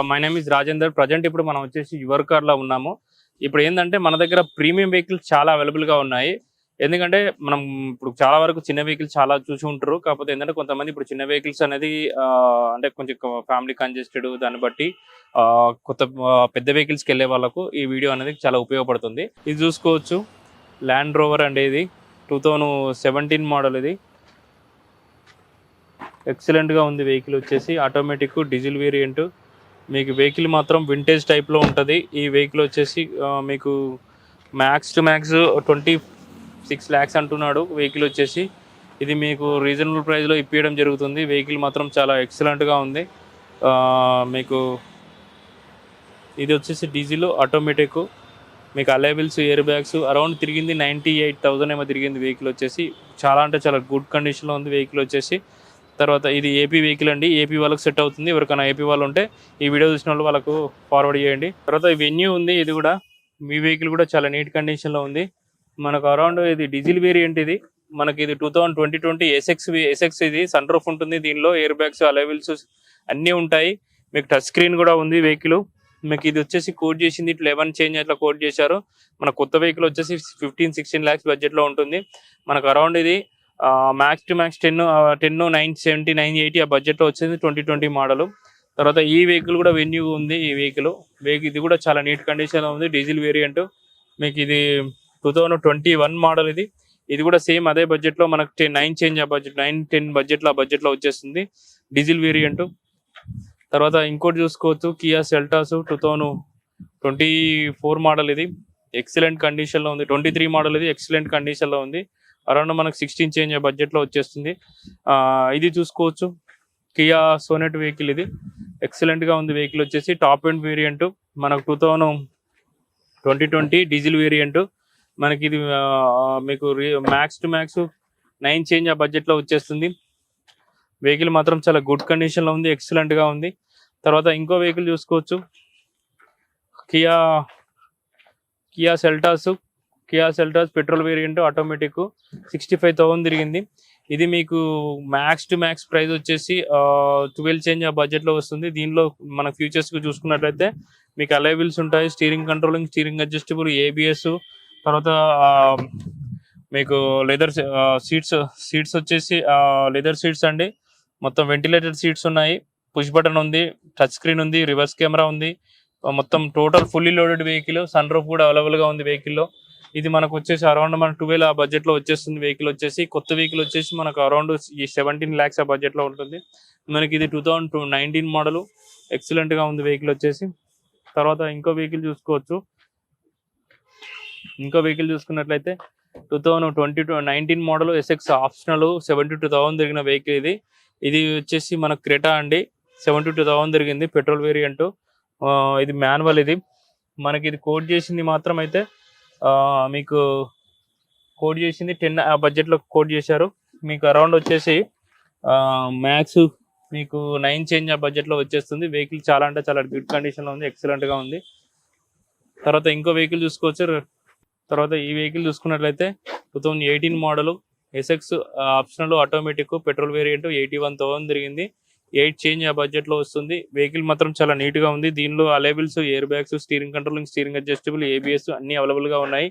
My name is Rajender. Present ఇప్పుడు మనం వచ్చేసి యువర్ కార్లో ఉన్నాము. ఇప్పుడు ఏంటంటే మన దగ్గర ప్రీమియం వెహికల్స్ చాలా అవైలబుల్గా ఉన్నాయి. ఎందుకంటే మనం ఇప్పుడు చాలా వరకు చిన్న వెహికల్స్ చాలా చూసి ఉంటారు. కాకపోతే ఏంటంటే కొంతమంది ఇప్పుడు చిన్న వెహికల్స్ అనేది అంటే కొంచెం ఫ్యామిలీ కంజెస్టెడ్ దాన్ని బట్టి కొత్త పెద్ద వెహికల్స్కి వెళ్ళే వాళ్ళకు ఈ వీడియో అనేది చాలా ఉపయోగపడుతుంది. ఇది చూసుకోవచ్చు, ల్యాండ్ రోవర్ అండి. ఇది 2017 మోడల్. ఇది ఎక్సలెంట్గా ఉంది. వెహికల్ వచ్చేసి ఆటోమేటిక్ డీజిల్ వేరియంట్. మీకు వెహికల్ మాత్రం వింటేజ్ టైప్లో ఉంటుంది. ఈ వెహికల్ వచ్చేసి మీకు మ్యాక్స్ టు మ్యాక్స్ 26 lakhs అంటున్నాడు వెహికల్ వచ్చేసి. ఇది మీకు రీజనబుల్ ప్రైస్లో ఇప్పించడం జరుగుతుంది. వెహికల్ మాత్రం చాలా ఎక్సలెంట్గా ఉంది. మీకు ఇది వచ్చేసి డీజిల్ ఆటోమేటిక్. మీకు అలైవిల్స్, ఎయిర్ బ్యాగ్స్ అరౌండ్ తిరిగింది 98,000 ఏమో తిరిగింది వెహికల్ వచ్చేసి. చాలా అంటే చాలా గుడ్ కండిషన్లో ఉంది వెహికల్ వచ్చేసి. తర్వాత ఇది ఏపీ వెహికల్ అండి. ఏపీ వాళ్ళకి సెట్ అవుతుంది. ఎవరికైనా ఏపీ వాళ్ళు ఉంటే ఈ వీడియో చూసిన వాళ్ళు వాళ్ళకు ఫార్వర్డ్ చేయండి. తర్వాత వెన్యూ ఉంది. ఇది కూడా మీ వెహికల్ కూడా చాలా నీట్ కండిషన్లో ఉంది. మనకు అరౌండ్ ఇది డీజిల్ వేరియంట్. ఇది మనకి ఇది 2020 ఎస్ఎక్స్. ఇది సన్ రూఫ్ ఉంటుంది. దీనిలో ఎయిర్ బ్యాగ్స్, అలైవిల్స్ అన్నీ ఉంటాయి. మీకు టచ్ స్క్రీన్ కూడా ఉంది వెహికల్. మీకు ఇది వచ్చేసి కోట్ చేసింది 11 చేంజ్ అట్లా కోట్ చేశారు. మన కొత్త వెహికల్ వచ్చేసి 15-16 lakhs బడ్జెట్లో ఉంటుంది. మనకు అరౌండ్ ఇది మ్యాక్స్ టు మ్యాక్స్ 10, 970, 980 ఆ బడ్జెట్లో వచ్చింది 2020 మోడల్. తర్వాత ఈ వెహికల్ కూడా వెన్యూ ఉంది. ఈ వెహికల్ ఇది కూడా చాలా నీట్ కండిషన్లో ఉంది. Diesel variant. మీకు ఇది 2021 మోడల్. ఇది కూడా సేమ్ అదే బడ్జెట్లో మనకు 9 చేంజ్ ఆ బడ్జెట్, 9-10 బడ్జెట్లో వచ్చేస్తుంది డీజిల్ వేరియంట్. తర్వాత ఇంకోటి చూసుకోవచ్చు, కియా సెల్టాస్ 2024 మోడల్. ఇది ఎక్సలెంట్ కండిషన్లో ఉంది. 23 మోడల్. ఇది ఎక్సలెంట్ కండిషన్లో ఉంది. అరౌండ్ మనకు 16 చేంజ్ బడ్జెట్లో వచ్చేస్తుంది. ఇది చూసుకోవచ్చు, కియా సోనెట్ వెహికల్. ఇది ఎక్సలెంట్గా ఉంది వెహికల్ వచ్చేసి. Top end variant. మనకు 2020 డీజిల్ వేరియంట్. మనకి ఇది మీకు మ్యాక్స్ టు మ్యాక్స్ 9 చేంజ్ ఆ బడ్జెట్లో వచ్చేస్తుంది. వెహికల్ మాత్రం చాలా గుడ్ కండిషన్లో ఉంది. ఎక్సలెంట్గా ఉంది. తర్వాత ఇంకో వెహికల్ చూసుకోవచ్చు, Kia Seltos petrol variant automatic. 65,000 తిరిగింది. ఇది మీకు మ్యాక్స్ టు మ్యాక్స్ ప్రైస్ వచ్చేసి 12 చేంజ్ ఆ బడ్జెట్లో వస్తుంది. దీనిలో మన ఫ్యూచర్స్కి చూసుకున్నట్లయితే మీకు అలైవిల్స్ ఉంటాయి, steering controlling, steering adjustable, ABS. తర్వాత మీకు లెదర్ సీట్స్ వచ్చేసి లెదర్ సీట్స్ అండి. మొత్తం వెంటిలేటెడ్ సీట్స్ ఉన్నాయి. పుష్ బటన్ ఉంది, టచ్ స్క్రీన్ ఉంది, రివర్స్ కెమెరా ఉంది. మొత్తం total fully loaded vehicle. Sun roof కూడా అవైలబుల్గా ఉంది వెహికల్లో. ఇది మనకు వచ్చేసి అరౌండ్ మన 12 ఆ బడ్జెట్లో వచ్చేస్తుంది వెహికల్ వచ్చేసి. కొత్త వెహికల్ వచ్చేసి మనకు అరౌండ్ 17 lakhs ఆ బడ్జెట్లో ఉంటుంది. మనకి ఇది 2019 మోడల్. ఎక్సలెంట్గా ఉంది వెహికల్ వచ్చేసి. తర్వాత ఇంకో వెహికల్ చూసుకున్నట్లయితే 2019 మోడల్ ఎస్ఎక్స్ ఆప్షనల్ 72,000 తిరిగిన వెహికల్. ఇది వచ్చేసి మన క్రెటా అండి. 72,000 తిరిగింది. Petrol variant. ఇది మాన్యువల్. ఇది మనకి ఇది కోట్ చేసింది మాత్రం అయితే మీకు కోట్ చేసింది 10 ఆ బడ్జెట్లో కోట్ చేశారు. మీకు అరౌండ్ వచ్చేసి మ్యాక్స్ మీకు 9 చేంజ్ ఆ బడ్జెట్లో వచ్చేస్తుంది. వెహికల్ చాలా అంటే చాలా గుడ్ కండిషన్లో ఉంది. ఎక్సలెంట్గా ఉంది. తర్వాత ఇంకో వెహికల్ చూసుకోవచ్చు. తర్వాత ఈ వెహికల్ చూసుకున్నట్లయితే 2018 model SX optional automatic petrol variant. 81,000 తిరిగింది. 8 చేంజ్ ఆ బడ్జెట్లో వస్తుంది. వెహికల్ మాత్రం చాలా నీట్గా ఉంది. దీనిలో అలైవిల్స్, air bags, steering controlling, steering adjustable, ABS అన్నీ అవైలబుల్గా ఉన్నాయి.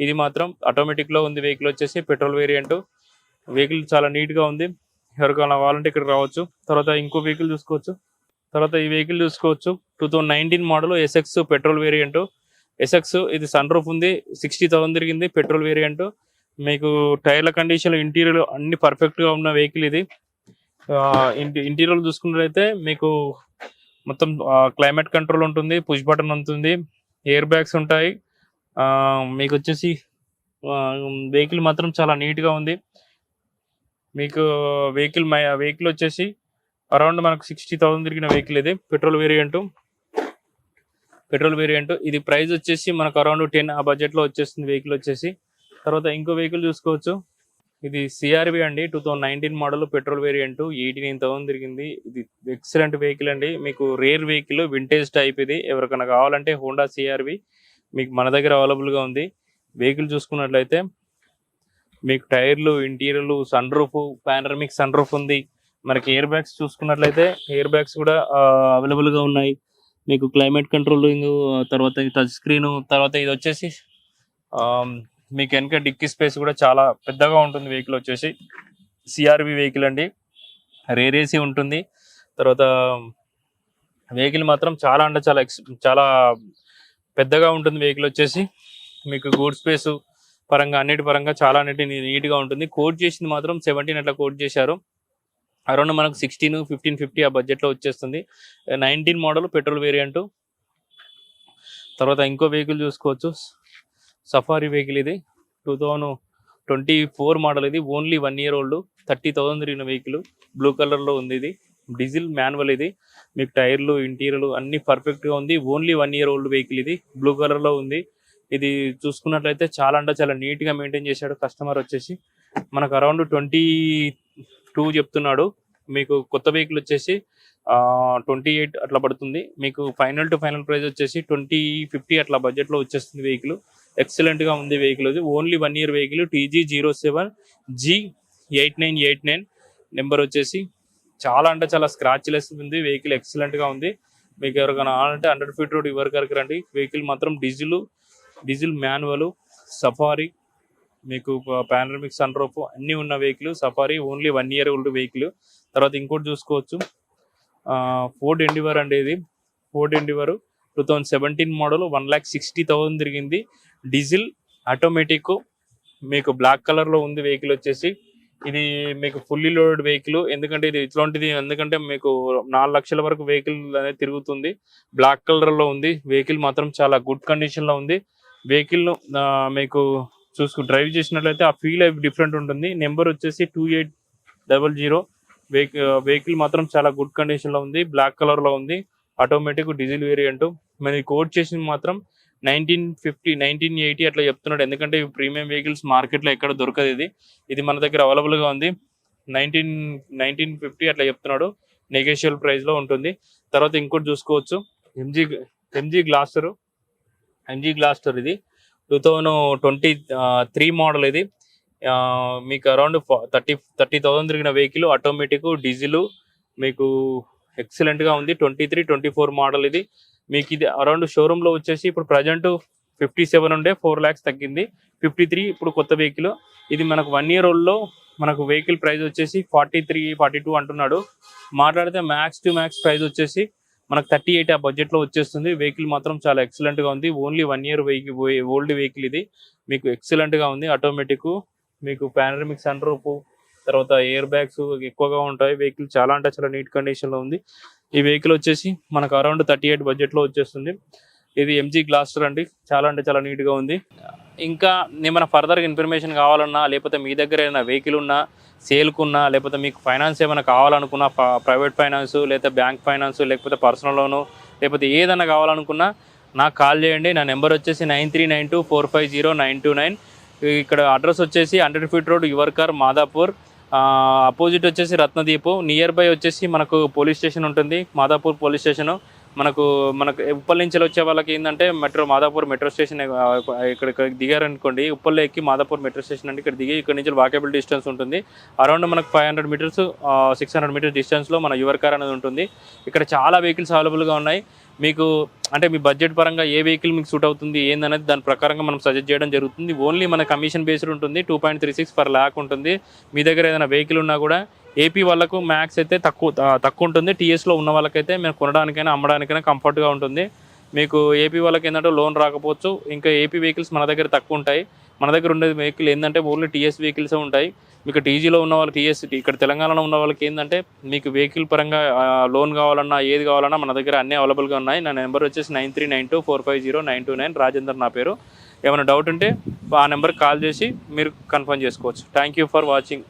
ఇది మాత్రం ఆటోమేటిక్లో ఉంది వెహికల్ వచ్చేసి. Petrol variant. వెహికల్ చాలా నీట్గా ఉంది. ఎవరికైనా కావాలంటే ఇక్కడ రావచ్చు. తర్వాత ఇంకో వెహికల్ చూసుకోవచ్చు. ఈ వెహికల్ చూసుకోవచ్చు 2019 model SX petrol variant. SX ఇది సన్ రూఫ్ ఉంది. 60,000 తిరిగింది. Petrol variant. మీకు టైర్ల కండిషన్, ఇంటీరియర్ అన్ని పర్ఫెక్ట్గా ఉన్న వెహికల్. ఇది ఇంటీరియర్ చూసుకున్నట్లయితే మీకు మొత్తం క్లైమేట్ కంట్రోల్ ఉంటుంది, పుష్ బటన్ ఉంటుంది, ఎయిర్ బ్యాగ్స్ ఉంటాయి. మీకు వచ్చేసి వెహికల్ మాత్రం చాలా నీట్గా ఉంది. మీకు వెహికల్ వచ్చేసి అరౌండ్ మనకు 60,000 తిరిగిన వెహికల్. ఇది పెట్రోల్ వేరియంట్. ఇది ప్రైస్ వచ్చేసి మనకు అరౌండ్ 10 ఆ బడ్జెట్లో వచ్చేస్తుంది వెహికల్ వచ్చేసి. తర్వాత ఇంకో వెహికల్ చూసుకోవచ్చు. ఇది సిఆర్వి అండి. 2019 మోడల్ పెట్రోల్ వేరియంట్. 89,000 తిరిగింది. ఇది ఎక్సలెంట్ వెహికల్ అండి. మీకు రేర్ వెహికల్, వింటేజ్ టైప్. ఇది ఎవరికైనా కావాలంటే హోండా సిఆర్వి మీకు మన దగ్గర అవైలబుల్గా ఉంది. వెహికల్ చూసుకున్నట్లయితే మీకు టైర్లు, ఇంటీరియర్లు, సన్ రూఫ్, పానరమిక్ సన్ రూఫ్ ఉంది. మనకి ఎయిర్ బ్యాగ్స్ చూసుకున్నట్లయితే ఎయిర్ బ్యాగ్స్ కూడా అవైలబుల్గా ఉన్నాయి. మీకు క్లైమేట్ కంట్రోలింగ్, తర్వాత టచ్ స్క్రీన్, తర్వాత ఇది వచ్చేసి మీకు వెనక డిక్కీ స్పేస్ కూడా చాలా పెద్దగా ఉంటుంది. వెహికల్ వచ్చేసి సిఆర్వి వెహికల్ అండి, రేర్ ఏసీ ఉంటుంది. తర్వాత వెహికల్ మాత్రం చాలా అంటే చాలా పెద్దగా ఉంటుంది. వెహికల్ వచ్చేసి మీకు గూడ్ స్పేస్ పరంగా అన్నిటి పరంగా చాలా నీట్గా ఉంటుంది. కోట్ చేసింది మాత్రం 17 అట్లా కోట్ చేశారు. అరౌండ్ మనకు 1550 ఆ బడ్జెట్లో వచ్చేస్తుంది. 19 మోడల్ పెట్రోల్ వేరియంట్. తర్వాత ఇంకో వెహికల్ చూసుకోవచ్చు, సఫారీ వెహికల్. ఇది 2024 మోడల్. ఇది ఓన్లీ 1 year ఓల్డ్, 30,000 తిరిగిన వెహికల్. బ్లూ కలర్లో ఉంది. ఇది డీజిల్ మాన్యువల్. ఇది మీకు టైర్లు ఇంటీరియర్లు అన్ని పర్ఫెక్ట్గా ఉంది. Only 1 year old vehicle. ఇది బ్లూ కలర్లో ఉంది. ఇది చూసుకున్నట్లయితే చాలా అంటే చాలా నీట్గా మెయింటైన్ చేశాడు కస్టమర్ వచ్చేసి. మనకు అరౌండ్ 22 చెప్తున్నాడు. మీకు కొత్త వెహికల్ వచ్చేసి 28 అట్లా పడుతుంది. మీకు ఫైనల్ టు ఫైనల్ ప్రైస్ వచ్చేసి 2050 అట్లా బడ్జెట్లో వచ్చేస్తుంది వెహికల్. ఎక్సలెంట్గా ఉంది వెహికల్. ఇది only 1 year vehicle. TG07G8989 number వచ్చేసి. చాలా అంటే చాలా స్క్రాచ్ లెస్ ఉంది వెహికల్. ఎక్సలెంట్గా ఉంది. మీకు ఎవరికైనా అంటే 100 feet రోడ్ ఎవరికరికి రండి. వెహికల్ మాత్రం డీజిల్ మాన్యువల్ సఫారీ, మీకు పానరమిక్ సన్ రూఫ్ అన్నీ ఉన్న vehicle safari. Only 1 year old vehicle. తర్వాత ఇంకోటి చూసుకోవచ్చు, ఫోర్డ్ ఎండివర్ అండి. ఇది ఫోర్డ్ ఎండివర్ 2017 మోడల్, 1,60,000 తిరిగింది. డీజిల్ ఆటోమేటిక్, మీకు బ్లాక్ కలర్లో ఉంది వెహికల్ వచ్చేసి. ఇది మీకు ఫుల్లీ లోడెడ్ వెహికల్. ఎందుకంటే ఇది ఇట్లాంటిది, ఎందుకంటే మీకు 4 లక్షల వరకు వెహికల్ అనేది తిరుగుతుంది. బ్లాక్ కలర్లో ఉంది వెహికల్. మాత్రం చాలా గుడ్ కండిషన్లో ఉంది వెహికల్. మీకు డ్రైవ్ చేసినట్లయితే ఆ ఫీల్ డిఫరెంట్ ఉంటుంది. నెంబర్ వచ్చేసి 2800. వెహికల్ మాత్రం చాలా గుడ్ కండిషన్లో ఉంది. బ్లాక్ కలర్లో ఉంది. Automatic diesel variant. మరి కోట్ చేసింది మాత్రం 1980 అట్లా చెప్తున్నాడు. ఎందుకంటే ఇవి ప్రీమియం వెహికల్స్ మార్కెట్లో ఎక్కడ దొరకదు. ఇది మన దగ్గర అవైలబుల్గా ఉంది. 1950 అట్లా చెప్తున్నాడు. నెగోషియబుల్ ప్రైస్లో ఉంటుంది. తర్వాత ఇంకోటి చూసుకోవచ్చు, ఎంజీ గ్లాస్టర్. ఇది 2023 మోడల్. ఇది మీకు అరౌండ్ 30,000 తిరిగిన వెహికల్. ఆటోమేటిక్ డీజిల్ మీకు ఎక్సలెంట్గా ఉంది. 23-24 మోడల్. ఇది మీకు ఇది అరౌండ్ షోరూంలో వచ్చేసి ఇప్పుడు ప్రజెంట్ 57 ఉండే 4 lakhs తగ్గింది. 53 ఇప్పుడు కొత్త వెహికల్. ఇది మనకు 1 year ఓల్డ్లో మనకు వెహికల్ ప్రైస్ వచ్చేసి 43-42 అంటున్నాడు. మాట్లాడితే మ్యాక్స్ టు మ్యాక్స్ ప్రైస్ వచ్చేసి మనకు 38 ఆ బడ్జెట్లో వచ్చేస్తుంది. వెహికల్ మాత్రం చాలా ఎక్సలెంట్గా ఉంది. Only 1 year old vehicle. ఇది మీకు ఎక్సలెంట్గా ఉంది. ఆటోమేటిక్, మీకు పానరమిక్ సన్ రూఫ్, తర్వాత ఎయిర్ బ్యాగ్స్ ఎక్కువగా ఉంటాయి. వెహికల్ చాలా అంటే చాలా నీట్ కండిషన్లో ఉంది. ఈ వెహికల్ వచ్చేసి మనకు అరౌండ్ 38 బడ్జెట్లో వచ్చేస్తుంది. ఇది ఎంజీ గ్లాస్టర్ అండి. చాలా అంటే చాలా నీట్గా ఉంది. ఇంకా ఏమైనా ఫర్దర్గా ఇన్ఫర్మేషన్ కావాలన్నా, లేకపోతే మీ దగ్గర ఏమైనా వెహికల్ ఉన్నా, సేల్కున్నా, లేకపోతే మీకు ఫైనాన్స్ ఏమైనా కావాలనుకున్నా, ప్రైవేట్ ఫైనాన్స్, లేదా బ్యాంక్ ఫైనాన్స్, లేకపోతే పర్సనల్ లోను, లేకపోతే ఏదైనా కావాలనుకున్నా నాకు కాల్ చేయండి. నా నెంబర్ వచ్చేసి 9392450929. ఇక్కడ అడ్రస్ వచ్చేసి 100 feet రోడ్, యువర్కార్, మాదాపూర్. అపోజిట్ వచ్చేసి రత్నదీపు. నియర్ బై వచ్చేసి మనకు పోలీస్ స్టేషన్ ఉంటుంది, మాదాపూర్ పోలీస్ స్టేషను. మనకు ఉప్పల్ నుంచి వచ్చే వాళ్ళకి ఏంటంటే మాదాపూర్ మెట్రో స్టేషన్ ఇక్కడ దిగారనుకోండి, ఉప్పల్లో ఎక్కి మాదాపూర్ మెట్రో స్టేషన్ అంటే ఇక్కడ దిగి ఇక్కడ నుంచి వాకేబుల్ డిస్టెన్స్ ఉంటుంది. అరౌండ్ మనకు 500 meters 600 meters డిస్టెన్స్లో మన యువర్కార్ అనేది ఉంటుంది. ఇక్కడ చాలా వెహికల్స్ అవైలబుల్గా ఉన్నాయి. మీకు అంటే మీ బడ్జెట్ పరంగా ఏ వెహికల్ మీకు సూట్ అవుతుంది ఏందనేది దాని ప్రకారంగా మనం సజెస్ట్ చేయడం జరుగుతుంది. ఓన్లీ మన కమిషన్ బేస్డ్ ఉంటుంది. 2.36 per lakh ఉంటుంది. మీ దగ్గర ఏదైనా వెహికల్ ఉన్నా కూడా ఏపీ వాళ్ళకు మ్యాక్స్ అయితే తక్కువ ఉంటుంది. టీఎస్లో ఉన్న వాళ్ళకైతే మేము కొనడానికైనా అమ్మడానికైనా కంఫర్ట్గా ఉంటుంది. మీకు ఏపీ వాళ్ళకి ఏంటంటే లోన్ రాకపోవచ్చు. ఇంకా ఏపీ వెహికల్స్ మన దగ్గర తక్కువ ఉంటాయి. మన దగ్గర ఉండే వెహికల్ ఏంటంటే ఓన్లీ టీఎస్ వెహికల్సే ఉంటాయి. మీకు టీజీలో ఉన్న వాళ్ళకి ఇక్కడ తెలంగాణలో ఉన్న వాళ్ళకి ఏంటంటే మీకు వెహికల్ పరంగా లోన్ కావాలన్నా ఏది కావాలన్నా మన దగ్గర అన్నీ అవైలబుల్గా ఉన్నాయి. నా నెంబర్ వచ్చేసి 9392450929. రాజేందర్ నా పేరు. ఏమైనా డౌట్ ఉంటే ఆ నెంబర్కి కాల్ చేసి మీరు కన్ఫర్మ్ చేసుకోవచ్చు. Thank you for watching.